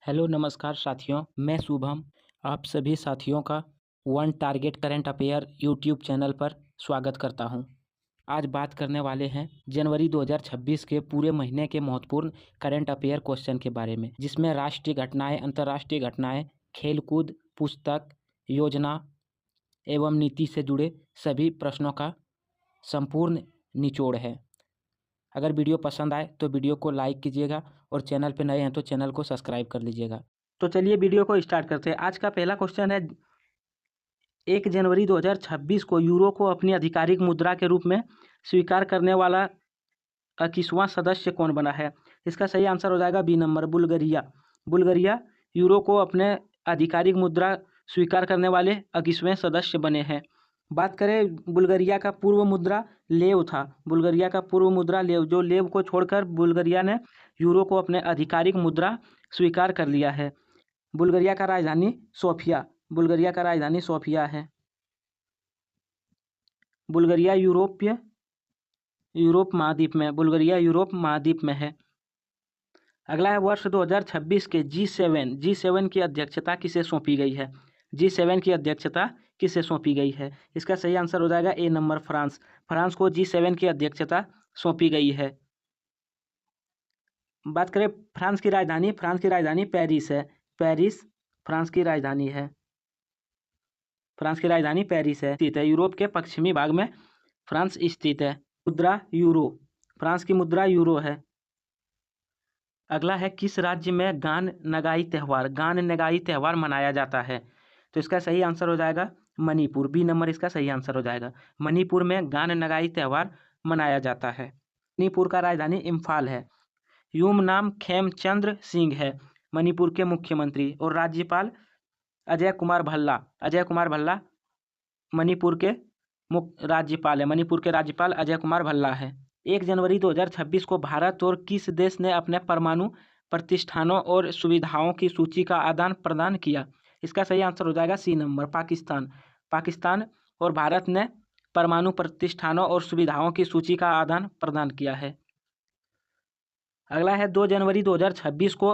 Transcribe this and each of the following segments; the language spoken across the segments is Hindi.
हेलो नमस्कार साथियों, मैं शुभम आप सभी साथियों का one target current affair YouTube channel पर स्वागत करता हूं। आज बात करने वाले हैं जनवरी 2026 के पूरे महीने के महत्वपूर्ण करंट अफेयर क्वेश्चन के बारे में, जिसमें राष्ट्रीय घटनाएं, अंतर्राष्ट्रीय घटनाएं, खेलकूद, पुस्तक, योजना एवं नीति से जुड़े सभी प्रश्नों का संपूर्ण निचोड़ है। अगर वीडियो पसंद आए तो वीडियो को लाइक कीजिएगा और चैनल पर नए हैं तो चैनल को सब्सक्राइब कर लीजिएगा। तो चलिए वीडियो को स्टार्ट करते हैं। आज का पहला क्वेश्चन है, 1 जनवरी 2026 को यूरो को अपनी आधिकारिक मुद्रा के रूप में स्वीकार करने वाला 21वां सदस्य कौन बना है? इसका सही आंसर हो जाएगा B number, Bulgaria. Bulgaria euro को अपने आधिकारिक मुद्रा स्वीकार करने वाले 21वें सदस्य बने हैं। बात करें, बुल्गारिया का पूर्व मुद्रा लेव था। बुल्गारिया का पूर्व मुद्रा लेव, जो लेव को छोड़कर बुल्गारिया ने यूरो को अपने आधिकारिक मुद्रा स्वीकार कर लिया है। बुल्गारिया का राजधानी सोफिया, बुल्गारिया का राजधानी सोफिया है। बुल्गारिया यूरोप महाद्वीप में, बुल्गारिया यूरोप महाद्वीप में है। अगला है, वर्ष 2026 के जी7 की अध्यक्षता किसे सौंपी गई है? जी7 की अध्यक्षता किसे सौंपी गई है? इसका सही आंसर हो जाएगा ए नंबर, फ्रांस। फ्रांस को जी7 की अध्यक्षता सौंपी गई है। बात करें फ्रांस की राजधानी, फ्रांस की राजधानी पेरिस है। पेरिस फ्रांस की राजधानी है। फ्रांस की राजधानी पेरिस है, स्थित है। यूरोप के पश्चिमी भाग में फ्रांस स्थित है। मुद्रा यूरो, फ्रांस की मुद्रा यूरो है। अगला है, किस राज्य में गान नगाई त्यौहार मनाया जाता है? तो इसका सही आंसर हो जाएगा मणिपुर, बी नंबर इसका सही आंसर हो जाएगा। मणिपुर में गान नगाई त्यौहार मनाया जाता है। मणिपुर का राजधानी इम्फाल है। यूमनाम खेमचंद्र सिंह है मणिपुर के मुख्यमंत्री, और राज्यपाल अजय कुमार भल्ला मणिपुर के राज्यपाल है। मणिपुर के राज्यपाल अजय कुमार भल्ला है। 1 जनवरी 2026 को भारत और किस देश ने अपने परमाणु प्रतिष्ठानों और सुविधाओं की सूची का आदान प्रदान किया? इसका सही आंसर हो जाएगा सी नंबर, पाकिस्तान। पाकिस्तान और भारत ने परमाणु प्रतिष्ठानों और सुविधाओं की सूची का आदान प्रदान किया है। अगला है, 2 जनवरी 2026 को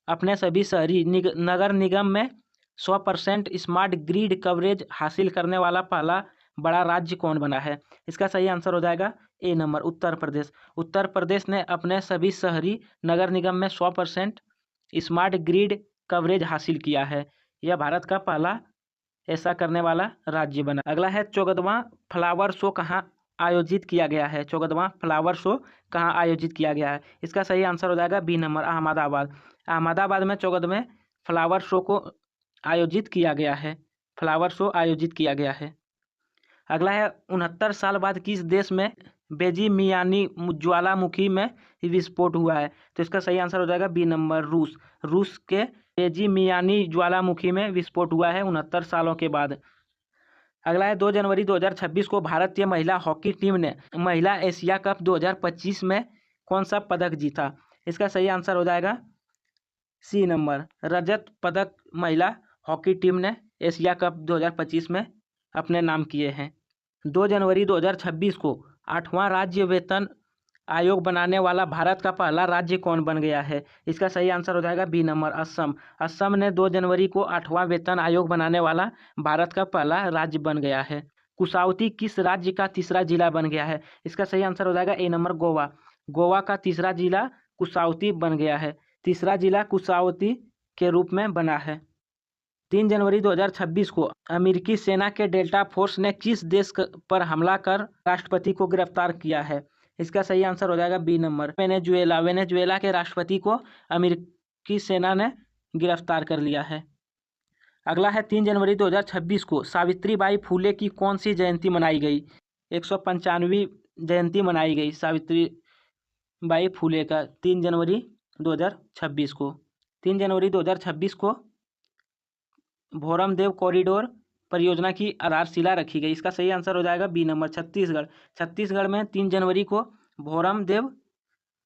अपने सभी शहरी नगर निगम में 100% स्मार्ट ग्रिड कवरेज हासिल करने वाला पहला बड़ा राज्य कौन बना है? इसका सही आंसर हो जाएगा ए नंबर, उत्तर प्रदेश। उत्तर प्रदेश ने अपने सभी शहरी नगर निगम में 100% स्मार्ट ग्रिड कवरेज हासिल किया है। यह भारत का पहला ऐसा करने वाला राज्य बना। अगला है, 14वां फ्लावर शो कहाँ आयोजित किया गया है? 14वां फ्लावर शो कहाँ आयोजित किया गया है? इसका सही आंसर हो जाएगा बी नंबर, अहमदाबाद। अहमदाबाद में 14वें फ्लावर शो को आयोजित किया गया है। फ्लावर शो आयोजित किया गया है। अगला है, 69 साल बाद किस देश में बेजीमियानी ज्वालामुखी में विस्फोट हुआ है? तो इसका सही आंसर हो जाएगा बी नंबर, रूस। रूस के बेजीमियानी ज्वालामुखी में विस्फोट हुआ है 69 सालों के बाद। अगला है, 2 जनवरी 2026 को भारतीय महिला हॉकी टीम ने महिला एशिया कप 2025 में कौन सा पदक जीता? इसका सही आंसर हो जाएगा सी नंबर, रजत पदक महिला हॉकी टीम ने एशिया कप 2025 में अपने नाम किए हैं। 2 जनवरी 2026 को 8वां राज्य वेतन आयोग बनाने वाला भारत का पहला राज्य कौन बन गया है? इसका सही आंसर हो जाएगा बी नंबर, असम। असम ने 2 जनवरी को 8वां वेतन आयोग बनाने वाला भारत का पहला राज्य बन गया है। कुसाउती किस राज्य का तीसरा जिला बन गया है? इसका सही आंसर हो जाएगा ए नंबर, गोवा। गोवा का तीसरा जिला कुसाउती बन गया है। तीसरा जिला कुसाउती के रूप में बना है। 3 जनवरी 2026 को अमेरिकी सेना के डेल्टा फोर्स ने किस देश पर हमला कर राष्ट्रपति को गिरफ्तार किया है? इसका सही आंसर हो जाएगा बी नंबर, वेनेजुएला। वेनेजुएला के राष्ट्रपति को अमेरिकी सेना ने गिरफ्तार कर लिया है। अगला है, 3 जनवरी 2026 को सावित्रीबाई फूले की कौन सी जयंती मनाई गई? 195वीं जयंती मनाई गई सावित्रीबाई फूले का 3 जनवरी 2026 को। 3 जनवरी 2026 को भोरमदेव कॉरिडोर परियोजना की आधारशिला रखी गई। इसका सही आंसर हो जाएगा बी नंबर, छत्तीसगढ़। छत्तीसगढ़ में 3 जनवरी को भोरमदेव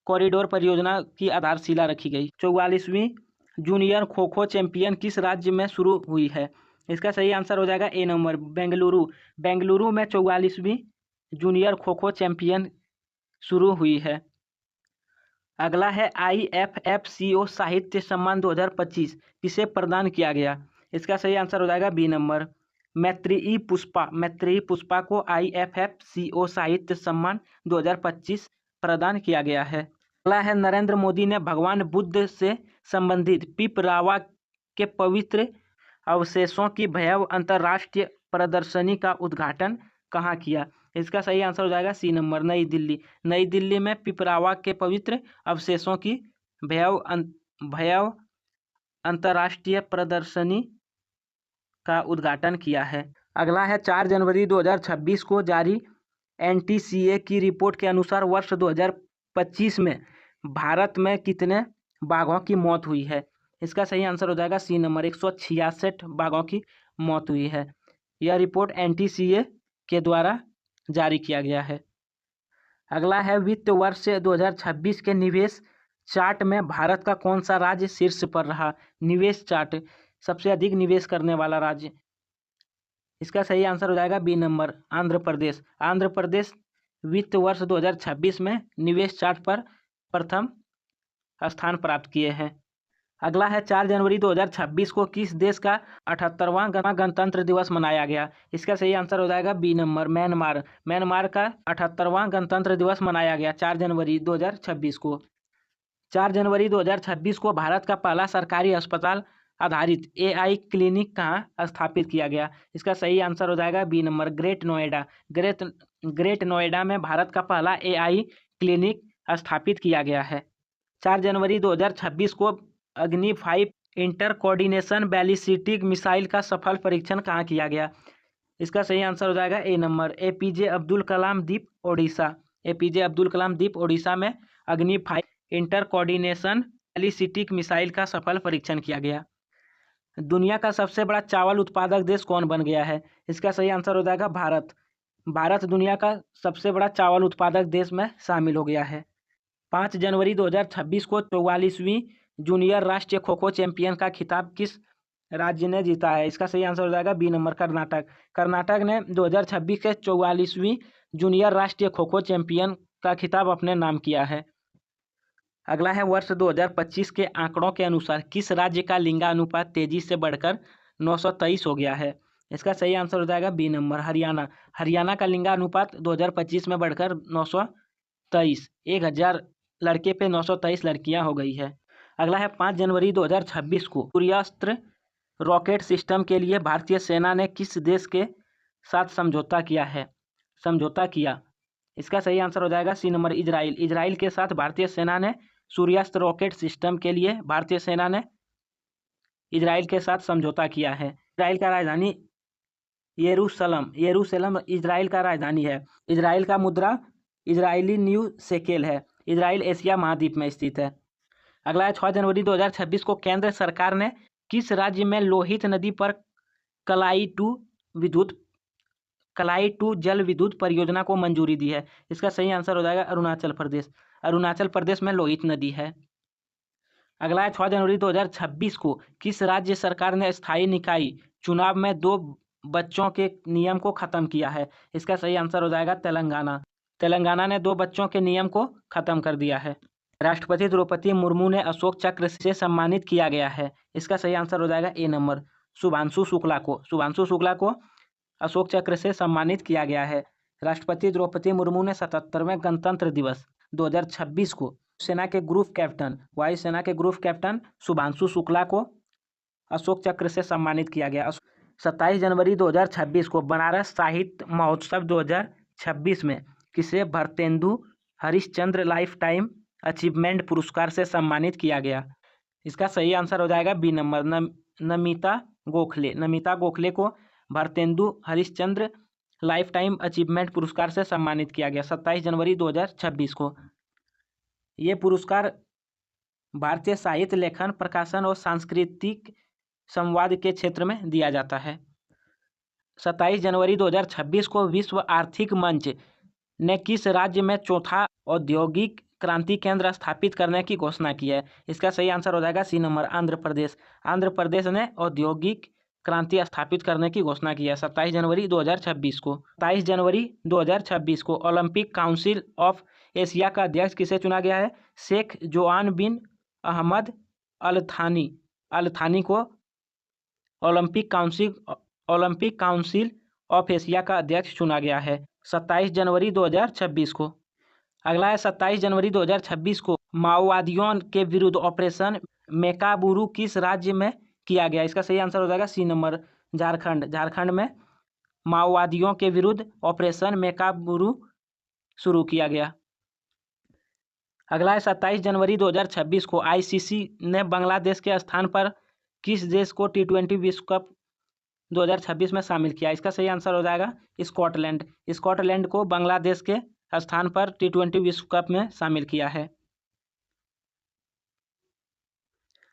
कॉरिडोर परियोजना की आधारशिला रखी गई। 44वीं जूनियर खो खो चैंपियन किस राज्य में शुरू हुई है? इसका सही आंसर हो जाएगा ए नंबर, बेंगलुरु। बेंगलुरु में 44वीं जूनियर खो खो चैंपियन शुरू हुई है। अगला है IFFCO साहित्य सम्मान 2025 किसे प्रदान किया गया? इसका सही आंसर हो जाएगा बी नंबर, मैत्रेयी पुष्पा को IFFCO साहित्य सम्मान 2025 प्रदान किया गया है। अगला है नरेंद्र मोदी ने भगवान बुद्ध से संबंधित पिपरावा के पवित्र अवशेषों की भव्य अंतर्राष्ट्रीय प्रदर्शनी का उद्घाटन कहाँ किया? इसका सही आंसर हो जाएगा सी नंबर, नई दिल्ली। नई दिल्ली में पिपरावा के पवित्र अवशेषों की भव्य अंतर्राष्ट्रीय प्रदर्शनी का उद्घाटन किया है। अगला है 4 जनवरी 2026 को जारी NTCA की रिपोर्ट के अनुसार वर्ष 2025 में भारत में कितने बाघों की मौत हुई है? इसका सही आंसर हो जाएगा सी नंबर, 166 बाघों की मौत हुई है। यह रिपोर्ट NTCA के द्वारा जारी किया गया है। अगला है वित्त वर्ष 2026 के निवेश चार्ट में भारत का कौन सा राज्य शीर्ष पर रहा? निवेश चार्ट, सबसे अधिक निवेश करने वाला राज्य। इसका सही आंसर हो जाएगा बी नंबर, आंध्र प्रदेश। आंध्र प्रदेश वित्त वर्ष 2026 में निवेश चार्ट पर प्रथम स्थान प्राप्त किए हैं। अगला है 4 जनवरी 2026 को किस देश का 78वां गणतंत्र दिवस मनाया गया? इसका सही आंसर हो जाएगा बी नंबर, म्यांमार। म्यांमार का 78वां गणतंत्र दिवस मनाया गया 4 जनवरी 2026 को। 4 जनवरी 2026 को भारत का पहला सरकारी अस्पताल आधारित AI क्लिनिक कहाँ स्थापित किया गया? इसका सही आंसर हो जाएगा B number, great Noida. Great Noida में भारत का पहला AI क्लिनिक स्थापित किया गया है। 4 जनवरी 2026 को अग्नि 5 इंटर कोऑर्डिनेशन बैलिस्टिक मिसाइल का सफल परीक्षण कहाँ किया गया? इसका सही आंसर हो जाएगा ए नंबर, APJ अब्दुल कलाम द्वीप ओडिशा। APJ अब्दुल कलाम द्वीप ओडिशा में अग्नि 5 इंटर कोऑर्डिनेशन बैलिस्टिक मिसाइल का सफल परीक्षण किया गया। दुनिया का सबसे बड़ा चावल उत्पादक देश कौन बन गया है? इसका सही आंसर हो जाएगा भारत। भारत दुनिया का सबसे बड़ा चावल उत्पादक देश में शामिल हो गया है। 5 जनवरी 2026 को 44वीं जूनियर राष्ट्रीय खो खो चैंपियन का खिताब किस राज्य ने जीता है? इसका सही आंसर हो जाएगा बी नंबर, कर्नाटक। कर्नाटक ने 2026 के 44वीं जूनियर राष्ट्रीय खो खो चैंपियन का खिताब अपने नाम किया है। अगला है वर्ष 2025 के आंकड़ों के अनुसार किस राज्य का लिंगानुपात तेजी से बढ़कर 923 हो गया है? इसका सही आंसर हो जाएगा बी नंबर, हरियाणा। हरियाणा का लिंगानुपात 2025 में बढ़कर 923, 1000 लड़के पे 923 लड़कियां हो गई है। अगला है 5 जनवरी 2026 को सूर्यास्त्र रॉकेट सिस्टम के लिए भारतीय सेना ने किस देश के साथ समझौता किया? इसका सही आंसर हो जाएगा सी नंबर, इजराइल। इजराइल के साथ भारतीय सेना ने सूर्यास्त्र रॉकेट सिस्टम के लिए भारतीय सेना ने इजराइल के साथ समझौता किया है। इजराइल का राजधानी यरूशलेम इजराइल का राजधानी है। इजराइल का मुद्रा इजरायली न्यू शेकेल है। इजराइल एशिया महाद्वीप में स्थित है। अगला है 6 जनवरी 2026 को केंद्र सरकार ने किस राज्य में लोहित नदी पर कलाई टू जल विद्युत परियोजना को मंजूरी दी है? इसका सही आंसर हो जाएगा अरुणाचल प्रदेश। अरुणाचल प्रदेश में लोहित नदी है। अगला है 6 जनवरी 2026 को किस राज्य सरकार ने स्थायी निकाय चुनाव में 2 बच्चों के नियम को खत्म किया है? इसका सही आंसर हो जाएगा तेलंगाना। तेलंगाना ने 2 बच्चों के नियम को खत्म कर दिया है। राष्ट्रपति द्रौपदी मुर्मू ने अशोक चक्र से सम्मानित किया गया है। इसका सही आंसर हो जाएगा ए नंबर, शुभांशु शुक्ला को अशोक चक्र से सम्मानित किया गया है। राष्ट्रपति द्रौपदी मुर्मू ने 77वें गणतंत्र दिवस 2026 को वायुसेना के ग्रुप कैप्टन शुभांशु शुक्ला को अशोक चक्र से सम्मानित किया गया। 27 जनवरी 2026 को बनारस साहित्य महोत्सव 2026 में किसे Bharatendu Harishchandra life time achievement पुरस्कार से सम्मानित किया गया? इसका सही आंसर हो जाएगा बी नंबर, नमिता गोखले को Bharatendu Harishchandra life time achievement पुरस्कार से सम्मानित किया गया 27 जनवरी 2026 को। ये पुरस्कार भारतीय साहित्य, लेखन, प्रकाशन और सांस्कृतिक संवाद के क्षेत्र में दिया जाता है। 27 जनवरी 2026 को विश्व आर्थिक मंच ने किस राज्य में चौथा औद्योगिक क्रांति केंद्र स्थापित करने की घोषणा की है? इसका सही आंसर हो जाएगा सी नंबर, आंध्र प्रदेश। आंध्र प्रदेश ने औद्योगिक क्रांति स्थापित करने की घोषणा की है 27 जनवरी 2026 को। 27 जनवरी 2026 को ओलंपिक काउंसिल ऑफ एशिया का अध्यक्ष किसे चुना गया है? शेख जोआन बिन अहमद अल थानी को ओलंपिक काउंसिल ऑफ एशिया का अध्यक्ष चुना गया है 27 जनवरी 2026 को। अगला है 27 जनवरी 2026 को माओवादियों के विरुद्ध ऑपरेशन मेकाबुरु किस राज्य में किया गया? इसका सही आंसर हो जाएगा सी नंबर, झारखंड। झारखंड में माओवादियों के विरुद्ध ऑपरेशन मेकाबुरु शुरू किया गया। अगला है 27 जनवरी 2026 को आईसीसी ने बांग्लादेश के स्थान पर किस देश को T20 विश्व कप 2026 में शामिल किया? इसका सही आंसर हो जाएगा स्कॉटलैंड। स्कॉटलैंड को बांग्लादेश के स्थान पर T20 विश्व कप में शामिल किया है।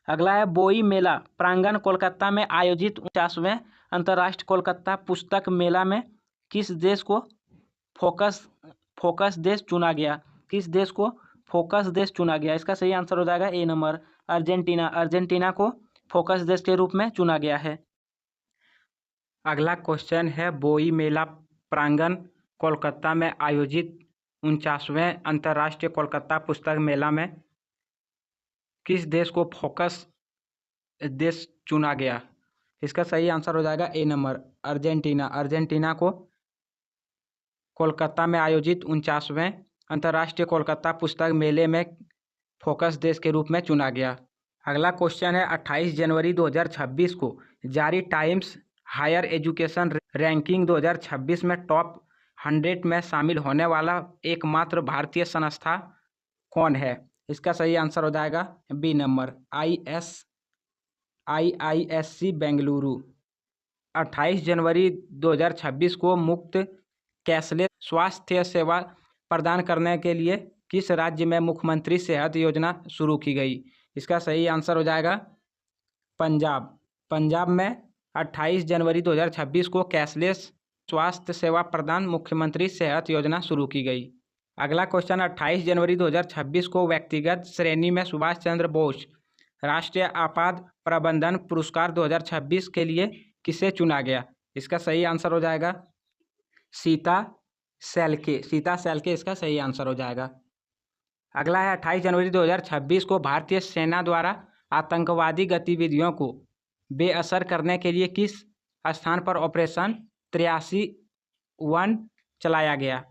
अगला है बोई मेला प्रांगण कोलकाता में आयोजित 49वें अंतर्राष्ट्रीय कोलकाता पुस्तक मेला में किस देश को फोकस देश चुना गया? किस देश को फोकस देश चुना गया? इसका सही आंसर हो जाएगा ए नंबर, अर्जेंटीना। अर्जेंटीना को फोकस देश के रूप में चुना गया है। अगला क्वेश्चन है बोई मेला प्रांगण कोलकाता में आयोजित 49वें अंतर्राष्ट्रीय कोलकाता पुस्तक मेला में किस देश को फोकस देश चुना गया? इसका सही आंसर हो जाएगा ए नंबर, अर्जेंटीना। अर्जेंटीना को कोलकाता में आयोजित 49वें अंतर्राष्ट्रीय कोलकाता पुस्तक मेले में फोकस देश के रूप में चुना गया। अगला क्वेश्चन है 28 जनवरी 2026 को जारी टाइम्स हायर एजुकेशन रैंकिंग 2026 में टॉप 100 में शामिल होने वाला एकमात्र भारतीय संस्था कौन है? इसका सही आंसर हो जाएगा बी नंबर, IISc बेंगलुरु। 28 जनवरी 2026 को मुफ्त कैशलेस स्वास्थ्य सेवा प्रदान करने के लिए किस राज्य में मुख्यमंत्री सेहत योजना शुरू की गई? इसका सही आंसर हो जाएगा पंजाब। पंजाब में 28 जनवरी 2026 को कैशलेस स्वास्थ्य सेवा प्रदान मुख्यमंत्री सेहत योजना शुरू की गई। अगला क्वेश्चन 28 जनवरी 2026 को व्यक्तिगत श्रेणी में सुभाष चंद्र बोस राष्ट्रीय आपात प्रबंधन पुरस्कार 2026 के लिए किसे चुना गया? इसका सही आंसर हो जाएगा सीता सैलके इसका सही आंसर हो जाएगा। अगला है 28 जनवरी 2026 को भारतीय सेना द्वारा आतंकवादी गतिविधियों को बेअसर करने के लिए किस स्थान पर ऑपरेशन 83-1 चलाया गया?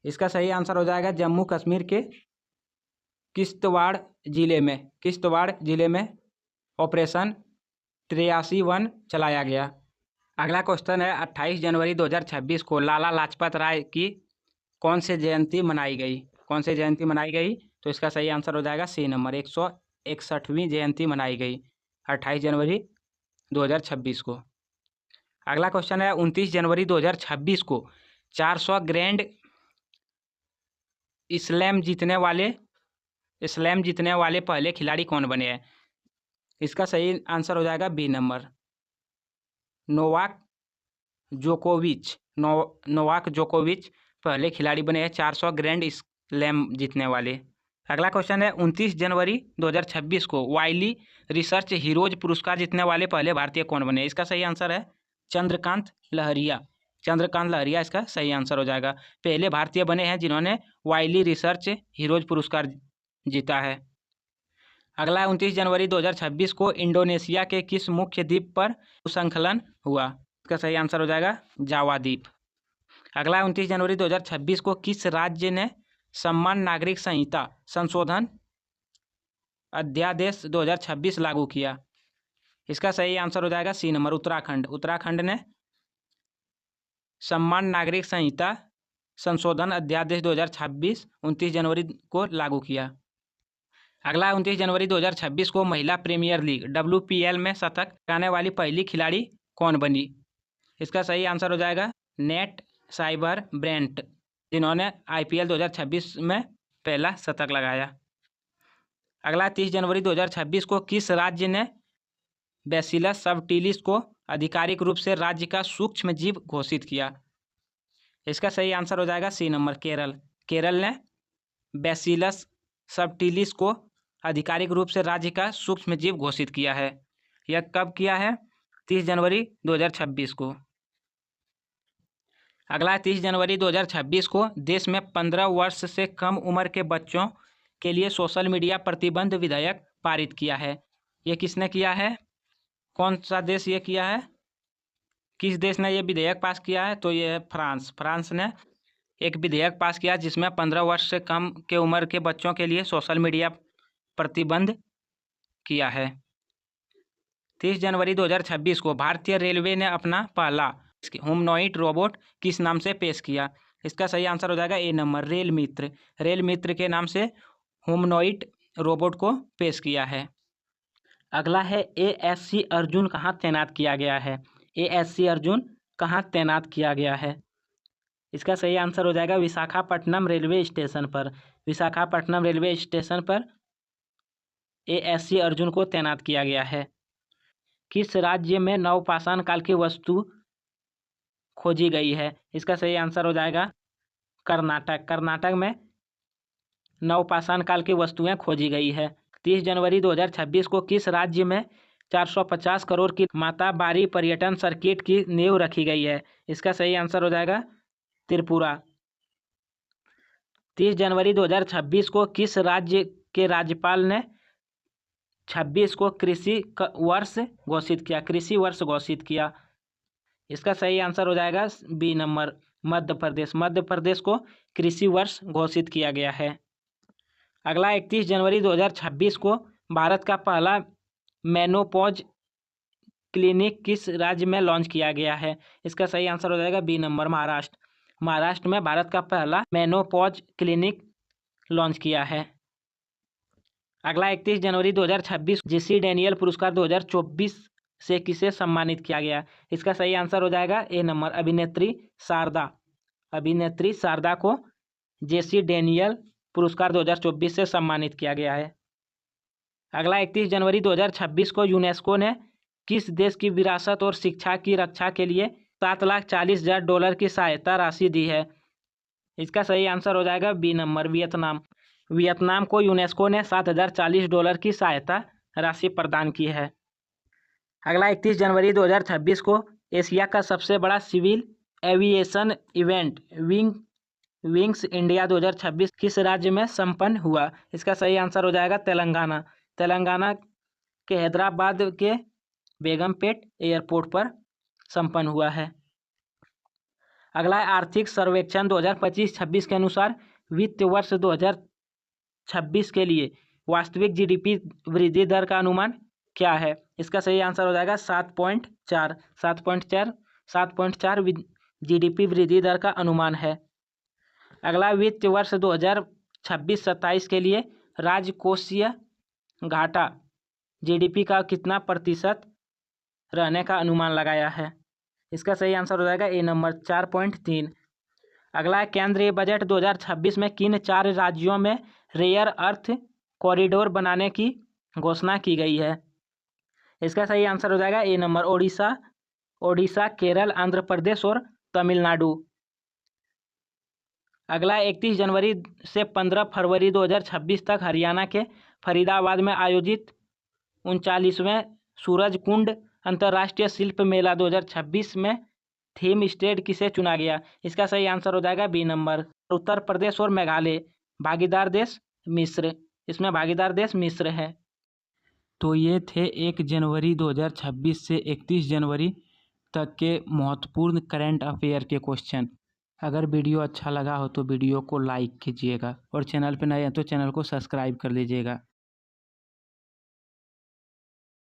इसका सही आंसर हो जाएगा जम्मू कश्मीर के किश्तवाड़ जिले में ऑपरेशन 83-1 चलाया गया। अगला क्वेश्चन है 28 जनवरी 2026 को लाला लाजपत राय की कौन सी जयंती मनाई गई? तो इसका सही आंसर हो जाएगा सी नंबर, 161वीं जयंती मनाई गई 28 जनवरी 2026 को। अगला क्वेश्चन है 29 जनवरी 2026 को 400 ग्रैंड स्लैम जीतने वाले पहले खिलाड़ी कौन बने हैं? इसका सही आंसर हो जाएगा बी नंबर, नोवाक जोकोविच पहले खिलाड़ी बने हैं 400 ग्रैंड स्लैम जीतने वाले। अगला क्वेश्चन है 29 जनवरी 2026 को वाइली रिसर्च हीरोज पुरस्कार जीतने वाले पहले भारतीय कौन बने? इसका सही आंसर है चंद्रकांत लहरिया इसका सही आंसर हो जाएगा। पहले भारतीय बने हैं जिन्होंने वाइली रिसर्च हीरोज पुरस्कार जीता है। अगला 29 जनवरी 2026 को इंडोनेशिया के किस मुख्य द्वीप पर भूस्खलन हुआ? इसका सही आंसर हो जाएगा जावा द्वीप। अगला 29 जनवरी 2026 को किस राज्य ने सम्मान नागरिक संहिता संशोधन अध्यादेश 2026 लागू किया? इसका सही आंसर हो जाएगा सी नंबर, उत्तराखंड ने सम्मान नागरिक संहिता संशोधन अध्यादेश 2026 29 जनवरी को लागू किया। अगला 29 जनवरी 2026 को महिला प्रीमियर लीग WPL में शतक लगाने वाली पहली खिलाड़ी कौन बनी? इसका सही आंसर हो जाएगा नेट साइबर ब्रेंट, जिन्होंने IPL 2026 में पहला शतक लगाया। अगला 30 जनवरी 2026 को किस राज्य ने बैसिलस सबटिलिस को आधिकारिक रूप से राज्य का सूक्ष्म जीव घोषित किया? इसका सही आंसर हो जाएगा सी नंबर, केरल ने बैसिलस सबटिलिस को आधिकारिक रूप से राज्य का सूक्ष्म जीव घोषित किया है। यह कब किया है? 30 जनवरी 2026 को। अगला है 30 जनवरी 2026 को देश में 15 वर्ष से कम उम्र के बच्चों के लिए सोशल मीडिया प्रतिबंध विधेयक पारित किया है। ये किसने किया है? कौन सा देश ये किया है? किस देश ने ये विधेयक पास किया है? तो ये है फ्रांस। फ्रांस ने एक विधेयक पास किया जिसमें 15 वर्ष से कम के उम्र के बच्चों के लिए सोशल मीडिया प्रतिबंध किया है। 30 जनवरी 2026 को भारतीय रेलवे ने अपना पहला ह्यूमनॉइड रोबोट किस नाम से पेश किया? इसका सही आंसर हो जाएगा ए नंबर, रेल मित्र। रेल मित्र के नाम से ह्यूमनॉइड रोबोट को पेश किया है। अगला है ASC अर्जुन कहाँ तैनात किया गया है? ASC अर्जुन कहाँ तैनात किया गया है? इसका सही आंसर हो जाएगा विशाखापट्टनम रेलवे स्टेशन पर। विशाखापट्टनम रेलवे स्टेशन पर ASC अर्जुन को तैनात किया गया है। किस राज्य में नवपाषाण काल की वस्तु खोजी गई है? इसका सही आंसर हो जाएगा कर्नाटक। कर्नाटक में नवपाषाण काल की वस्तुएं खोजी गई है। 30 जनवरी 2026 को किस राज्य में 450 करोड़ की माताबारी पर्यटन सर्किट की नींव रखी गई है? इसका सही आंसर हो जाएगा त्रिपुरा। 30 जनवरी 2026 को किस राज्य के राज्यपाल ने 26 को कृषि वर्ष घोषित किया? कृषि वर्ष घोषित किया। इसका सही आंसर हो जाएगा बी नंबर, मध्य प्रदेश। मध्य प्रदेश को कृषि वर्ष घोषित किया गया है। अगला 31 जनवरी 2026 को भारत का पहला मेनोपॉज क्लिनिक किस राज्य में लॉन्च किया गया है? इसका सही आंसर हो जाएगा बी नंबर, महाराष्ट्र। महाराष्ट्र में भारत का पहला मेनोपॉज क्लिनिक लॉन्च किया है। अगला 31 जनवरी 2026 JC डैनियल पुरस्कार 2024 से किसे सम्मानित किया गया? इसका सही आंसर हो जाएगा ए नंबर, अभिनेत्री शारदा। अभिनेत्री शारदा को JC डैनियल पुरस्कार 2024 से सम्मानित किया गया है। अगला 31 जनवरी 2026 को यूनेस्को ने किस देश की विरासत और शिक्षा की रक्षा के लिए $7,40,000 की सहायता राशि दी है? इसका सही आंसर हो जाएगा बी नंबर, वियतनाम। वियतनाम को यूनेस्को ने $7,040 की सहायता राशि प्रदान की है। अगला 31 जनवरी 2026 को एशिया का सबसे बड़ा civil aviation event wings India 2026 किस राज्य में संपन्न हुआ? इसका सही आंसर हो जाएगा तेलंगाना। तेलंगाना के हैदराबाद के बेगमपेट एयरपोर्ट पर संपन्न हुआ है। अगला आर्थिक सर्वेक्षण 2025-26 के अनुसार वित्त वर्ष 2026 के लिए वास्तविक GDP वृद्धि दर का अनुमान क्या है? इसका सही आंसर हो जाएगा 7.4 GDP वृद्धि दर का अनुमान है। अगला वित्त वर्ष 2026-27 के लिए राजकोषीय घाटा GDP का कितना प्रतिशत रहने का अनुमान लगाया है? इसका सही आंसर हो जाएगा ए नंबर, 4.3। अगला केंद्रीय बजट 2026 में किन 4 राज्यों में रेयर अर्थ कॉरिडोर बनाने की घोषणा की गई है? इसका सही आंसर हो जाएगा ए नंबर, ओडिशा, केरल, आंध्र प्रदेश और तमिलनाडु। अगला 31 जनवरी से 15 फरवरी 2026 तक हरियाणा के फरीदाबाद में आयोजित 39वें सूरजकुंड अंतर्राष्ट्रीय शिल्प मेला 2026 में थीम स्टेट किसे चुना गया? इसका सही आंसर हो जाएगा बी नंबर, उत्तर प्रदेश और मेघालय। भागीदार देश मिस्र, इसमें भागीदार देश मिस्र है। तो ये थे 1 जनवरी 2026 से 31 जनवरी तक के महत्वपूर्ण करंट अफेयर के क्वेश्चन। अगर वीडियो अच्छा लगा हो तो वीडियो को लाइक कीजिएगा और चैनल पर नए हैं तो चैनल को सब्सक्राइब कर लीजिएगा।